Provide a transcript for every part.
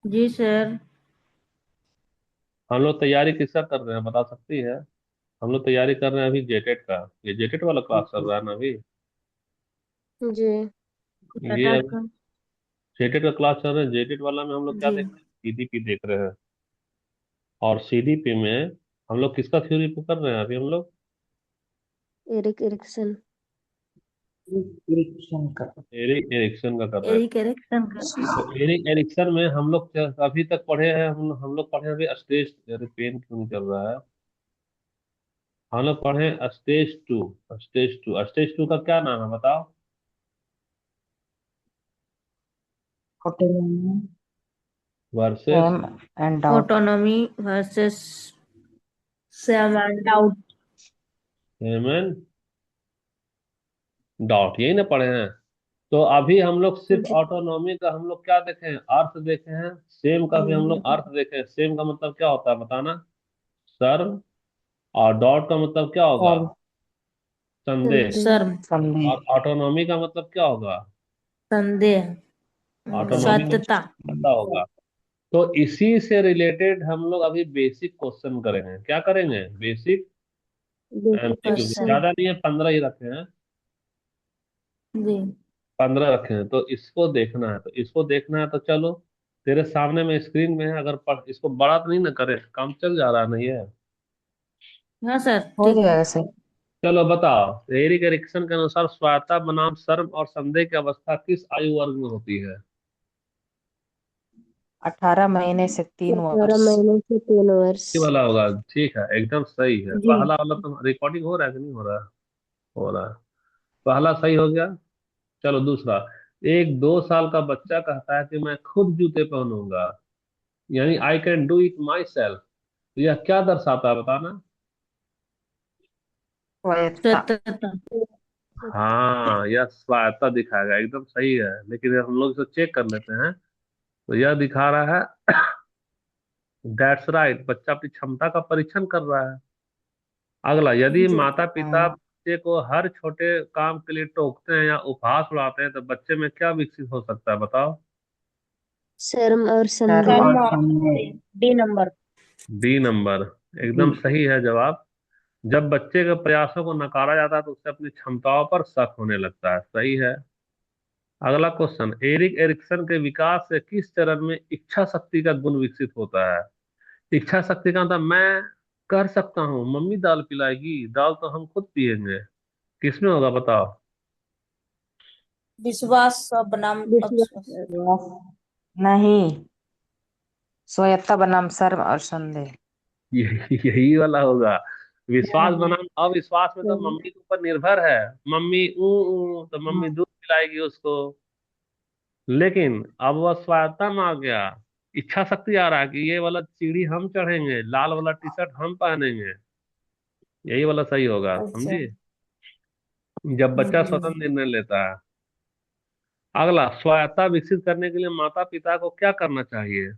जी sir. हम लोग तैयारी किसका कर रहे हैं बता सकती है? हम लोग तैयारी कर रहे हैं अभी जेटेट का। ये जेटेट वाला क्लास चल रहा है ना अभी। जी। ये बता अभी सर। जेटेट का क्लास चल रहा है। जेटेट वाला में हम लोग क्या जी। देख रहे हैं? सीडीपी देख रहे हैं। और सीडीपी में हम लोग किसका थ्योरी कर रहे हैं अभी हम लोग? Erik Erikson. इरिक्शन का। एरिक एरिक्सन का कर रहे हैं। एरिक एरिक्सन का। तो एरिक एरिक्सन में हम लोग अभी तक पढ़े हैं। हम लोग पढ़े हैं अभी स्टेज। अरे पेन क्यों नहीं चल रहा है? हम लोग पढ़े स्टेज 2। स्टेज 2 का क्या नाम है बताओ? Autonomy, versus shame and doubt. Autonomy versus shame and doubt. हेमन डॉट, यही ना पढ़े हैं? तो अभी हम लोग सिर्फ जी। ऑटोनॉमी का हम लोग क्या देखे हैं? अर्थ देखे हैं। सेम का भी हम लोग अर्थ देखे हैं। सेम का मतलब क्या होता है बताना? सर्व। और डॉट का मतलब क्या होगा? सॉल्व। संदेह। संदेह। शर्म। संदेह। और ऑटोनॉमी का मतलब क्या होगा? संदेह। ऑटोनॉमी का स्वायत्तता। मतलब पता होगा। तो इसी से रिलेटेड हम लोग अभी बेसिक क्वेश्चन करेंगे। क्या करेंगे? Basic basic MCQ. Question. Question. ज्यादा नहीं है, 15 ही रखे हैं। जी। 15 रखे हैं तो इसको देखना है। तो चलो। तेरे सामने में स्क्रीन में है। अगर इसको बड़ा तो नहीं ना करे, काम चल जा रहा नहीं है? हाँ सर हो ठीक है। जाएगा सही। चलो बताओ। एरिक एरिक्सन के अनुसार स्वायत्ता बनाम शर्म और संदेह की अवस्था किस आयु वर्ग में होती है? 18 महीने से 18 3 वर्ष। महीने से 3 वर्ष। ये वाला होगा। ठीक है, एकदम सही है। जी। पहला वाला तो रिकॉर्डिंग हो रहा है कि नहीं हो रहा है? हो रहा है। पहला सही हो गया। चलो दूसरा। एक 2 साल का बच्चा कहता है कि मैं खुद जूते पहनूंगा, यानी I can do it my self. यह क्या दर्शाता है बताना? स्वायत्ता। स्वायत्तता। हाँ, यह स्वायत्ता दिखाएगा। एकदम सही है। लेकिन हम लोग इसे चेक कर लेते हैं। तो यह दिखा रहा है दैट्स राइट, बच्चा अपनी क्षमता का परीक्षण कर रहा है। अगला, यदि जी। माता पिता हाँ, बच्चे को हर छोटे काम के लिए टोकते हैं या उपहास उड़ाते हैं तो बच्चे में क्या विकसित हो सकता है बताओ? शर्म और शर्म संदेह। और शर्म और संदेह। संदेह। D number. D number. जी। एकदम सही है जवाब। जब बच्चे के प्रयासों को नकारा जाता है तो उसे अपनी क्षमताओं पर शक होने लगता है। सही है। अगला क्वेश्चन, एरिक एरिक्सन के विकास से किस चरण में इच्छा शक्ति का गुण विकसित होता है? इच्छा शक्ति का मतलब मैं कर सकता हूँ, मम्मी दाल पिलाएगी, दाल तो हम खुद पिएंगे। किसमें होगा बताओ? विश्वास बनाम अविश्वास। विश्वास। यस। नहीं, स्वायत्ता बनाम शर्म और संदेह। यही वाला होगा। विश्वास बनाम अविश्वास में तो हम्म। मम्मी के ऊपर निर्भर है। मम्मी ऊ तो मम्मी हाँ। दूध पिलाएगी उसको। लेकिन अब वह स्वायत्ता में आ गया। इच्छा शक्ति आ रहा है कि ये वाला सीढ़ी हम चढ़ेंगे, लाल वाला टी शर्ट हम पहनेंगे। यही वाला सही होगा, अच्छा। समझी? जब बच्चा जी। स्वतंत्र निर्णय लेता है। अगला, स्वायत्ता विकसित करने के लिए माता पिता को क्या करना चाहिए?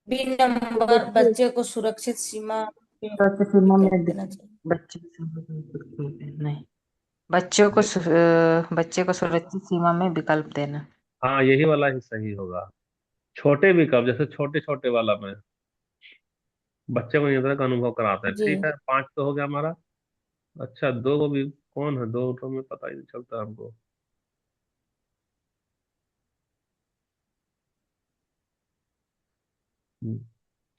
बी नंबर, बच्चे। बच्चे को सुरक्षित सीमा पे तो सीमा विकल्प में देना चाहिए। बच्चे नहीं, बच्चे को सुरक्षित सीमा में विकल्प देना। हाँ, यही वाला ही सही होगा। छोटे विकल्प, जैसे छोटे छोटे वाला में बच्चे को नियंत्रण का अनुभव कराते हैं। जी। ठीक है, 5 तो हो गया हमारा। अच्छा, दो को भी कौन है? दो तो में पता ही नहीं चलता हमको। हम्म,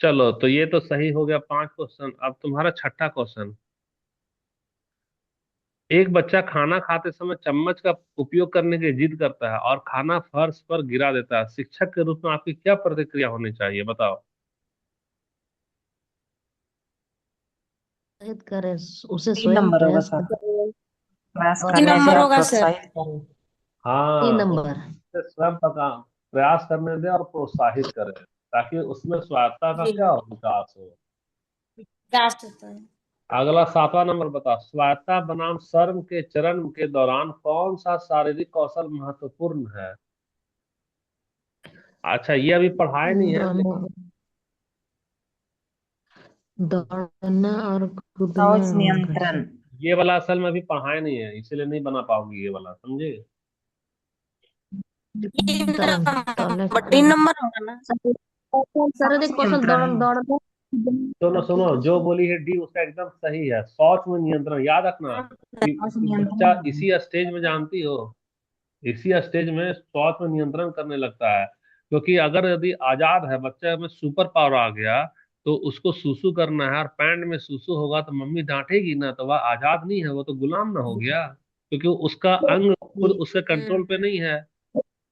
चलो तो ये तो सही हो गया 5 क्वेश्चन। अब तुम्हारा छठा क्वेश्चन। एक बच्चा खाना खाते समय चम्मच का उपयोग करने की जिद करता है और खाना फर्श पर गिरा देता है। शिक्षक के रूप में आपकी क्या प्रतिक्रिया होनी चाहिए बताओ? प्रोत्साहित करें, उसे 3 स्वयं नंबर होगा प्रयास सर। कर प्रयास और तीन करने दे नंबर और होगा सर। प्रोत्साहित करें। 3 नंबर। उसे स्वयं प्रयास करने दें और प्रोत्साहित करें, ताकि उसमें स्वायत्ता का जी। क्या हो, विकास हो। लास्ट होता है। अगला 7वां नंबर बता। स्वायत्ता बनाम शर्म के चरण के दौरान कौन सा शारीरिक कौशल महत्वपूर्ण है? अच्छा, ये अभी पढ़ाए नहीं है दोनों, लेकिन। दौड़ना और कूदना सोच होगा नियंत्रण। सर। ये वाला असल में अभी पढ़ाए नहीं है, इसीलिए नहीं बना पाओगे ये वाला, समझे। ये तरंग तौलने का 3 तरंग। नंबर होगा ना। सर देख क्वेश्चन दौड़ नियंत्रण दौड़ दौड़ सुनो सुनो, जो बोली है डी उसका एकदम सही है, शौच में नियंत्रण, याद रखना कि श्वास बच्चा नियंत्रण इसी स्टेज में, जानती हो, इसी स्टेज में शौच में नियंत्रण करने लगता है। क्योंकि अगर यदि आजाद है बच्चा में सुपर पावर आ गया, तो उसको सूसू करना है और पैंट में सूसू होगा तो मम्मी डांटेगी ना, तो वह आजाद नहीं है, वो तो गुलाम ना हो गया, क्योंकि उसका अंग खुद उसके कंट्रोल पे नहीं है।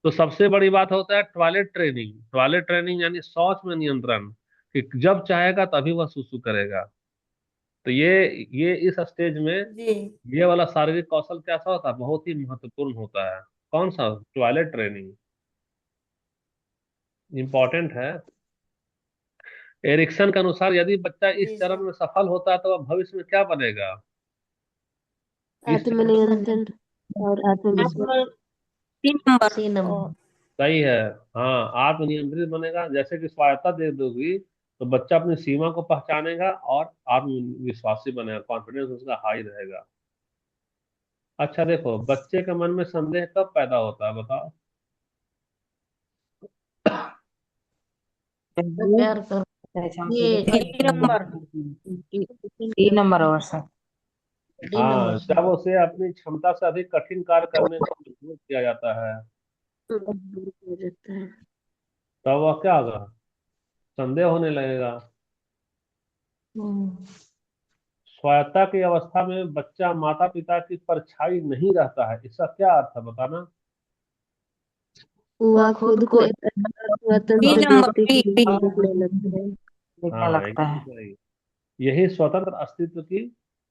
तो सबसे बड़ी बात होता है टॉयलेट ट्रेनिंग, टॉयलेट ट्रेनिंग यानी शौच में नियंत्रण, कि जब चाहेगा तभी वह सुसु करेगा। तो ये इस स्टेज में जी ये वाला शारीरिक कौशल कैसा होता है, बहुत ही महत्वपूर्ण होता है। कौन सा? टॉयलेट ट्रेनिंग इंपॉर्टेंट है। एरिक्सन के अनुसार यदि बच्चा इस जी चरण सर। में सफल होता है तो वह भविष्य में क्या बनेगा? इस चरण आत्मनियंत्रण और आत्मविश्वास। आत्म 3 नंबर। सी ओ, नंबर। सही है। हाँ, आत्मनियंत्रित बनेगा, जैसे कि स्वायत्ता दे दोगी तो बच्चा अपनी सीमा को पहचानेगा और आत्मविश्वासी बनेगा, कॉन्फिडेंस उसका हाई रहेगा। अच्छा देखो, बच्चे के मन में संदेह कब पैदा होता है बताओ। वो प्यार कर ये 3 नंबर। 3 नंबर और सर डी नंबर हाँ, से। जब उसे अपनी क्षमता से अधिक कठिन कार्य करने को मजबूर किया जाता है, दूर हो जाता है। तब वह क्या होगा? संदेह होने लगेगा। हम्म, स्वायत्ता की अवस्था में बच्चा माता पिता की परछाई नहीं रहता है, इसका क्या अर्थ है बताना। वह वह खुद खुद को को एक बी स्वतंत्र नंबर व्यक्ति बी के रूप बी। में देखने लगता है। दिखने हाँ लगता एकदम है। सही। यही स्वतंत्र अस्तित्व की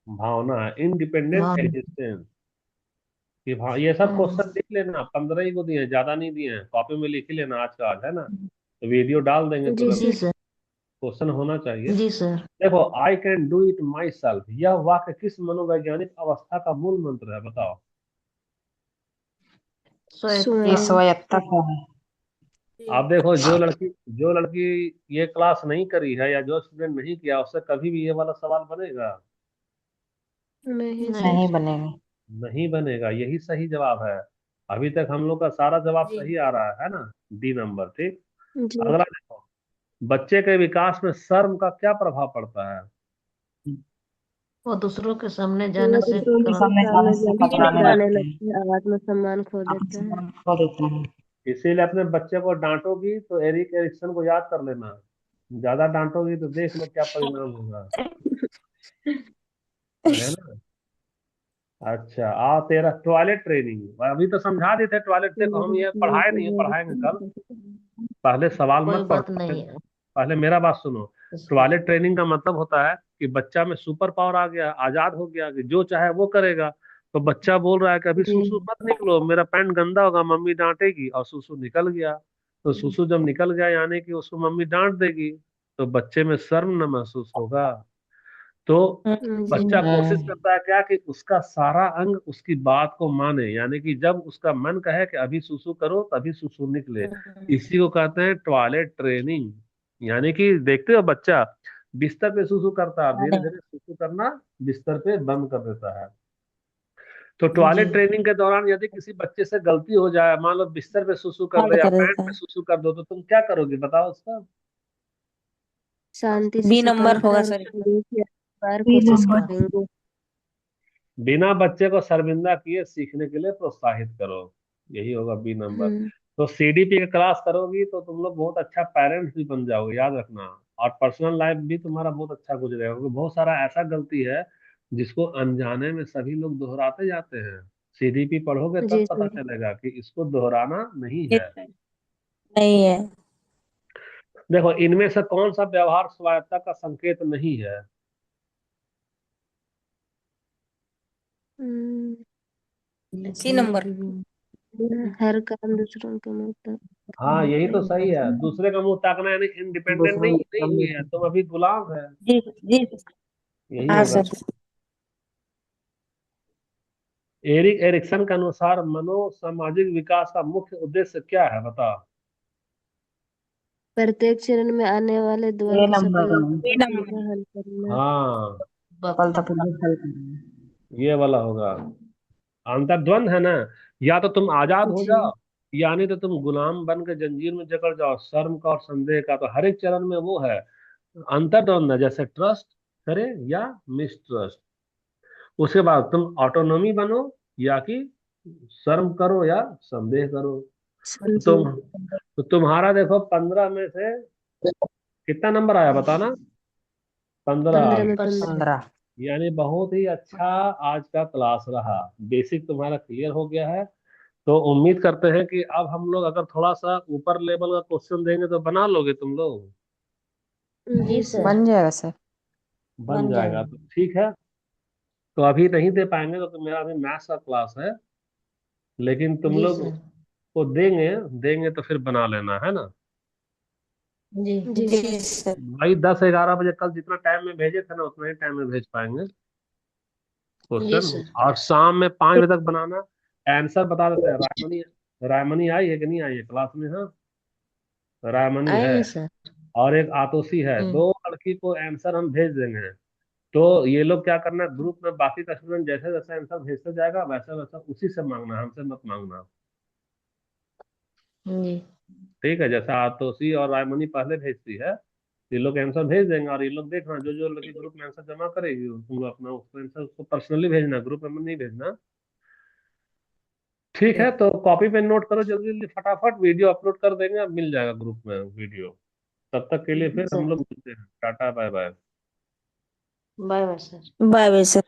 भावना है, इंडिपेंडेंट मान। एग्जिस्टेंस की भाव। ये सब हम्म, क्वेश्चन लिख लेना, 15 ही को दिए हैं, ज्यादा नहीं दिए हैं, कॉपी में लिख ही लेना आज का आज, है ना। तो वीडियो डाल देंगे जी तुरंत, जी सर। सर। क्वेश्चन होना चाहिए। जी सर। देखो, I can do it my self, यह वाक्य किस मनोवैज्ञानिक अवस्था का मूल मंत्र है बताओ। ये स्वयं। स्वायत्ता का है। आप जी देखो, जो लड़की ये क्लास नहीं करी है या जो स्टूडेंट नहीं किया, उससे कभी भी ये वाला सवाल बनेगा? नहीं नहीं। सर। नहीं बनेगा। नहीं बनेगा, यही सही जवाब है। अभी तक हम लोग का सारा जवाब जी सही आ रहा है ना। डी नंबर, ठीक। जी। अगला देखो, बच्चे के विकास में शर्म का क्या प्रभाव पड़ता है? वो दूसरों के सामने वो जाने से दूसरों के सामने जाने सामने से जाने बी से कतराने नंबर। कतराने लगते हैं। लगता है, आत्मसम्मान खो देता है। आत्मसम्मान खो देते हैं। इसीलिए अपने बच्चे को डांटोगी तो एरिक एरिक्सन को याद कर लेना, ज्यादा डांटोगी तो देख लो क्या परिणाम होगा, है ना। अच्छा, आ तेरा टॉयलेट ट्रेनिंग अभी तो समझा देते, टॉयलेट देखो हम ये पढ़ाए नहीं है, पढ़ाएंगे कल। पहले सवाल कोई मत पढ़ो, बात नहीं है। पहले मेरा बात सुनो। इसको टॉयलेट ट्रेनिंग का मतलब होता है कि बच्चा में सुपर पावर आ गया, आजाद हो गया, कि जो चाहे वो करेगा। तो बच्चा बोल रहा है कि अभी जी। सुसु मत निकलो, मेरा पैंट गंदा होगा, मम्मी डांटेगी, और सुसु निकल गया। तो सुसु जब निकल गया यानी कि उसको मम्मी डांट देगी, तो बच्चे में शर्म न महसूस होगा। तो जी। बच्चा कोशिश करता है क्या, कि उसका सारा अंग उसकी बात को माने, यानी कि जब उसका मन कहे कि अभी सुसु करो तभी सुसु निकले। इसी को कहते हैं टॉयलेट ट्रेनिंग। यानी कि देखते हो, बच्चा बिस्तर पे सुसु करता है, धीरे धीरे सुसु करना बिस्तर पे बंद कर देता है। तो जी। टॉयलेट ट्रेनिंग के दौरान यदि किसी बच्चे से गलती हो जाए, मान लो बिस्तर पे सुसु कर दे बंद या कर पैंट देता पे है। सुसु कर दो, तो तुम क्या करोगे बताओ उसका। शांति से बी नंबर सतर्क होगा और सर। बार तीन कोशिश नंबर करेंगे। बिना बच्चे को शर्मिंदा किए सीखने के लिए प्रोत्साहित करो, यही होगा बी नंबर। हम्म। तो सीडीपी का क्लास करोगी तो तुम लोग बहुत अच्छा पेरेंट्स भी बन जाओगे, याद रखना। और पर्सनल लाइफ भी तुम्हारा बहुत अच्छा गुजरेगा, क्योंकि बहुत सारा ऐसा गलती है जिसको अनजाने में सभी लोग दोहराते जाते हैं। सीडीपी पढ़ोगे तब जी पता सर। चलेगा कि इसको दोहराना नहीं ये है। नहीं है। देखो, इनमें से कौन सा व्यवहार स्वायत्ता का संकेत नहीं है? हम्म, सी नंबर। हर काम दूसरों के मतलब हाँ, यही तो नहीं। सही है, दूसरे का मुंह ताकना यानी इंडिपेंडेंट नहीं दूसरों नहीं हुई है, तुम अभी गुलाम है, जी जी। यही हाँ होगा। सर। एरिक एरिक्सन के अनुसार मनो सामाजिक विकास का मुख्य उद्देश्य क्या है बताओ। प्रत्येक चरण में आने वाले ये द्वंद्व नंबर बी सफलतापूर्वक नंबर। हल करना। हाँ, सफलतापूर्वक हल करना। ये वाला होगा। अंतर्द्वंद है ना, या तो तुम आजाद हो जी जाओ, यानी तो तुम गुलाम बन के जंजीर में जकड़ जाओ, शर्म का और संदेह का। तो हर एक चरण में वो है, अंतर्द्वंद है, जैसे ट्रस्ट करे या मिसट्रस्ट। उसके बाद तुम ऑटोनॉमी बनो, या कि शर्म करो या संदेह करो। तो समझे। तुम्हारा देखो 15 में से कितना नंबर आया बताना? 15। 15 में 15। 15। यानी बहुत ही अच्छा आज का क्लास रहा, बेसिक तुम्हारा क्लियर हो गया है। तो उम्मीद करते हैं कि अब हम लोग अगर थोड़ा सा ऊपर लेवल का क्वेश्चन देंगे तो बना लोगे तुम लोग? जी सर। बन जाएगा सर। बन बन जाएगा जाएगा। तो ठीक है। तो अभी नहीं दे पाएंगे तो मेरा अभी मैथ्स का क्लास है, लेकिन तुम जी लोग सर। को देंगे देंगे तो फिर बना लेना, है ना? जी। जी जी सर। भाई 10-11 बजे कल जितना टाइम में भेजे थे ना उतना ही टाइम में भेज पाएंगे जी क्वेश्चन। सर। और शाम में 5 बजे तक बनाना। आंसर बता देते हैं। रायमनी, रायमनी आई है कि नहीं आई है क्लास में? हाँ, रायमनी आए है हैं सर। और एक आतोशी है, हम्म। 2 लड़की को आंसर हम भेज देंगे। तो ये लोग क्या करना, ग्रुप में बाकी का स्टूडेंट जैसे जैसे आंसर भेजते जाएगा वैसा वैसा उसी से मांगना, हमसे मत मांगना। जी। ठीक है, जैसा आतोशी और रायमनी पहले भेजती है, ये लोग आंसर भेज देंगे और ये लोग देखना, जो जो लड़की ग्रुप में आंसर जमा करेगी तुम लोग अपना उसको आंसर उसको पर्सनली भेजना, ग्रुप में नहीं भेजना। ठीक है, तो कॉपी पेन नोट करो, जल्दी जल्दी फटाफट वीडियो अपलोड कर देंगे, अब मिल जाएगा ग्रुप में वीडियो। तब तक के लिए फिर हम सर। लोग मिलते हैं, tata bye bye. Bye bye sir. Bye bye sir.